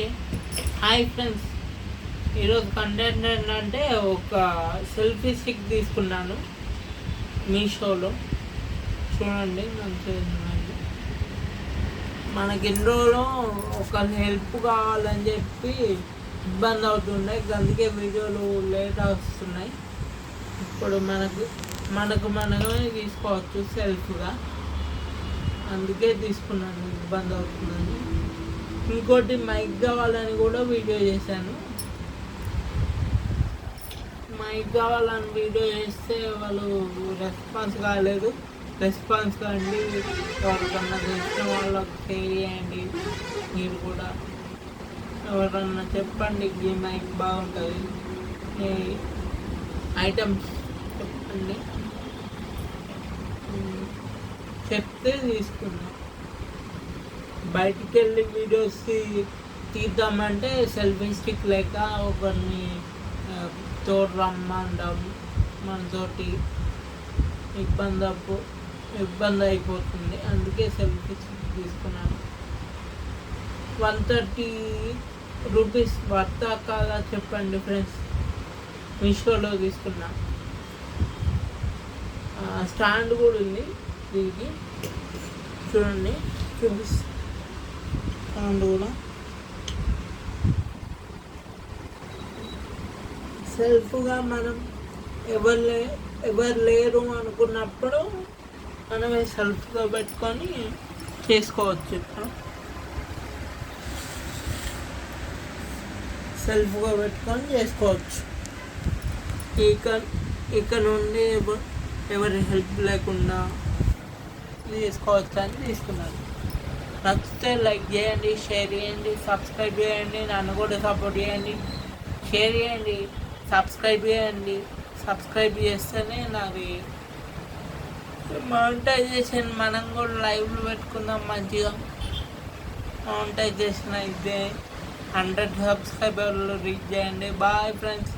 Okay. Hi friends, ఈరోజు content ఏంటంటే ఒక సెల్ఫీ స్టిక్ తీసుకున్నాను మీషోలో. చూడండి మంచిగా. మనకి ఎన్ని రోజులు ఒక హెల్ప్ కావాలని చెప్పి ఇబ్బంది అవుతుండే, అందుకే వీడియోలు లేట్ వస్తున్నాయి. ఇప్పుడు మనమే తీసుకోవచ్చు సెల్ఫ్గా, అందుకే తీసుకున్నాను. ఇబ్బంది అవుతుందని. ఇంకోటి మైక్ కావాలని కూడా వీడియో చేశాను. మైక్ కావాలని వీడియో చేస్తే వాళ్ళు రెస్పాన్స్ కాలేదు. రెస్పాన్స్ కండి ఎవరికన్నా తెలిసిన వాళ్ళకి షేర్ చేయండి. మీరు కూడా ఎవరన్నా చెప్పండి ఈ మైక్ బాగుంటుంది, ఈ ఐటమ్స్ చెప్పండి, చెప్తే తీసుకున్నాం. బయటికి వెళ్ళి వీడియోస్ తీద్దామంటే సెల్ఫీ స్టిక్ లేక ఒకరిని తోడు రమ్మంటాం, మనతోటి ఇబ్బంది అయిపోతుంది. అందుకే సెల్ఫీ స్టిక్ తీసుకున్నాను. 130 రూపీస్ వర్తా కాదా చెప్పండి ఫ్రెండ్స్. మీషోలో తీసుకున్నా. స్టాండ్ కూడా ఉంది దీనికి, చూడండి స్టాండ్ కూడా. సెల్ఫ్గా మనం ఎవరు లేరు అనుకున్నప్పుడు మనమే సెల్ఫ్గా పెట్టుకొని చేసుకోవచ్చు. సెల్ఫ్గా పెట్టుకొని చేసుకోవచ్చు. ఇక నుండి ఎవరి హెల్ప్ లేకుండా చేసుకోవచ్చు అని తీసుకున్నాను. నచ్చితే లైక్ చేయండి, షేర్ చేయండి, సబ్స్క్రైబ్ చేయండి. నన్ను కూడా సపోర్ట్ చేయండి. షేర్ చేయండి, సబ్స్క్రైబ్ చేయండి. సబ్స్క్రైబ్ చేస్తేనే నాది మానిటైజేషన్. మనం కూడా లైవ్లో పెట్టుకుందాం మంచిగా. మానిటైజేషన్ అయితే 100 సబ్స్క్రైబర్లు రీచ్ చేయండి. Bye friends.